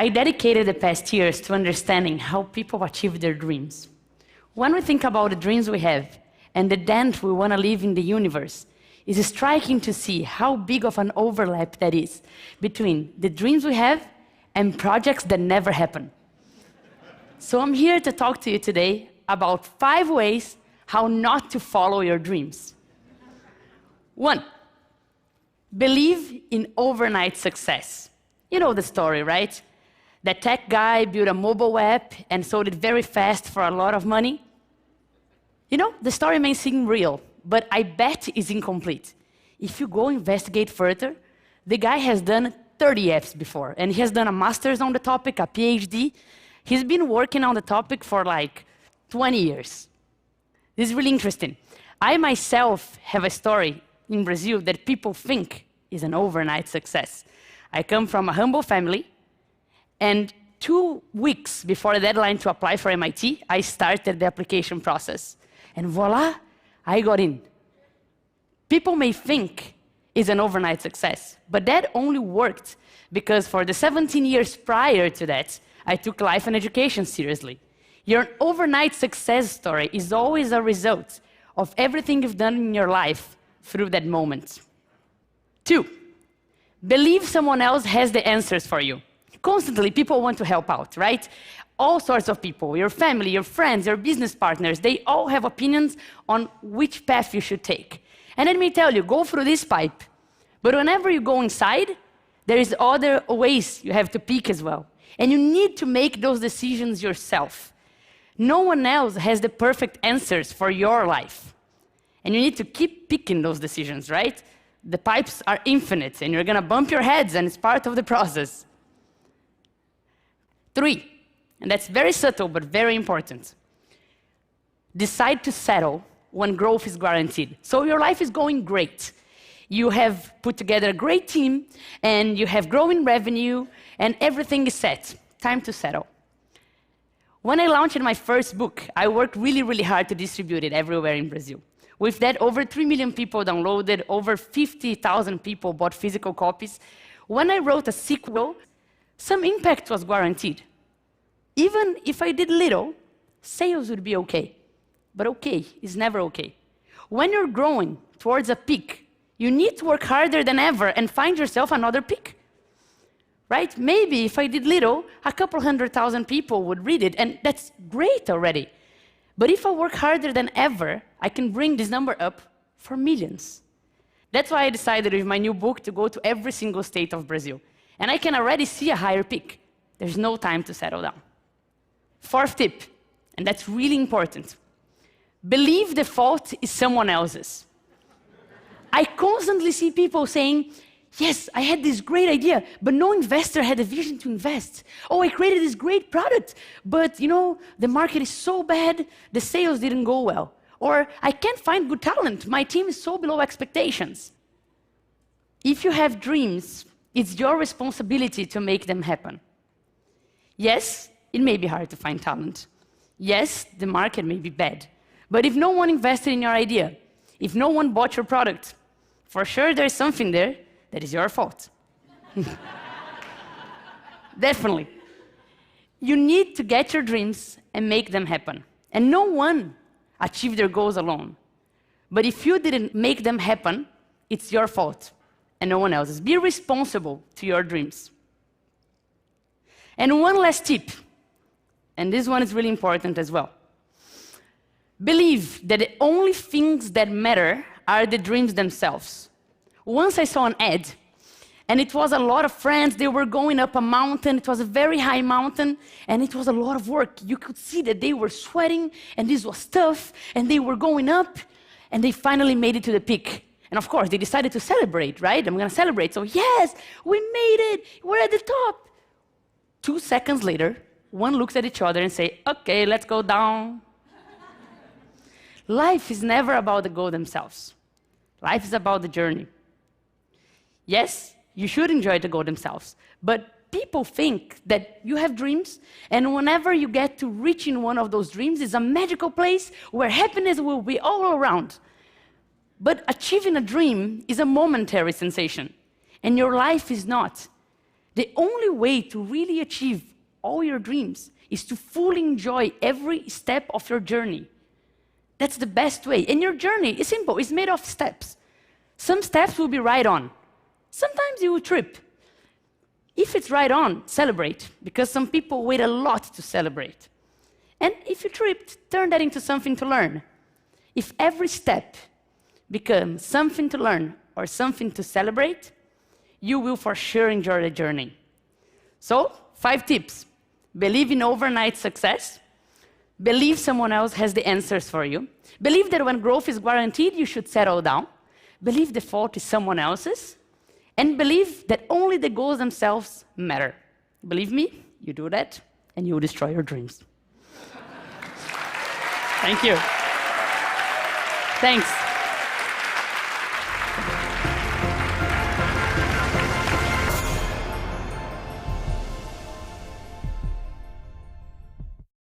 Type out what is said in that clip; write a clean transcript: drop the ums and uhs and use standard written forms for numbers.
I dedicated the past years to understanding how people achieve their dreams. When we think about the dreams we have and the dent we want to leave in the universe, it's striking to see how big of an overlap that is between the dreams we have and projects that never happen. So I'm here to talk to you today about 5 ways how not to follow your dreams. 1, believe in overnight success. You know the story, right? That tech guy built a mobile app and sold it very fast for a lot of money. You know, the story may seem real, but I bet it's incomplete. If you go investigate further, the guy has done 30 apps before, and he has done a master's on the topic, a PhD. He's been working on the topic for like 20 years. This is really interesting. I myself have a story in Brazil that people think is an overnight success. I come from a humble family, and 2 weeks before the deadline to apply for MIT, I started the application process. And voila, I got in. People may think it's an overnight success, but that only worked because for the 17 years prior to that, I took life and education seriously. Your overnight success story is always a result of everything you've done in your life through that moment. 2, believe someone else has the answers for you. Constantly, people want to help out, right? All sorts of people, your family, your friends, your business partners, they all have opinions on which path you should take. And let me tell you, go through this pipe. But whenever you go inside, there is other ways you have to pick as well. And you need to make those decisions yourself. No one else has the perfect answers for your life. And you need to keep picking those decisions, right? The pipes are infinite, and you're gonna bump your heads, and it's part of the process. 3, and that's very subtle but very important. Decide to settle when growth is guaranteed. So your life is going great. You have put together a great team, and you have growing revenue, and everything is set. Time to settle. When I launched my first book, I worked really, really hard to distribute it everywhere in Brazil. With that, over 3 million people downloaded, over 50,000 people bought physical copies. When I wrote a sequel, some impact was guaranteed. Even if I did little, sales would be okay. But okay is never okay. When you're growing towards a peak, you need to work harder than ever and find yourself another peak. Right? Maybe if I did little, a couple 100,000 people would read it, and that's great already. But if I work harder than ever, I can bring this number up for millions. That's why I decided with my new book to go to every single state of Brazil. And I can already see a higher peak. There's no time to settle down. 4th tip, and that's really important. Believe the fault is someone else's. I constantly see people saying, yes, I had this great idea, but no investor had a vision to invest. Oh, I created this great product, but you know, the market is so bad, the sales didn't go well. Or I can't find good talent, my team is so below expectations. If you have dreams, it's your responsibility to make them happen. Yes, it may be hard to find talent. Yes, the market may be bad. But if no one invested in your idea, if no one bought your product, for sure there's something there that is your fault. Definitely. You need to get your dreams and make them happen. And no one achieved their goals alone. But if you didn't make them happen, it's your fault and no one else's. Be responsible to your dreams. And one last tip, and this one is really important as well. Believe that the only things that matter are the dreams themselves. Once I saw an ad, and it was a lot of friends, they were going up a mountain, it was a very high mountain, and it was a lot of work. You could see that they were sweating, and this was tough, and they were going up, and they finally made it to the peak. And of course, they decided to celebrate, right? I'm gonna celebrate, so yes, we made it, we're at the top. 2 seconds later, one looks at each other and say, okay, let's go down. Life is never about the goal themselves. Life is about the journey. Yes, you should enjoy the goal themselves, but people think that you have dreams, and whenever you get to reaching one of those dreams, it's a magical place where happiness will be all around. But achieving a dream is a momentary sensation, and your life is not. The only way to really achieve all your dreams is to fully enjoy every step of your journey. That's the best way. And your journey is simple, it's made of steps. Some steps will be right on. Sometimes you will trip. If it's right on, celebrate, because some people wait a lot to celebrate. And if you tripped, turn that into something to learn. If every step becomes something to learn or something to celebrate, you will for sure enjoy the journey. So, 5 tips. Believe in overnight success. Believe someone else has the answers for you. Believe that when growth is guaranteed, you should settle down. Believe the fault is someone else's. And believe that only the goals themselves matter. Believe me, you do that, and you will destroy your dreams. Thank you. Thanks.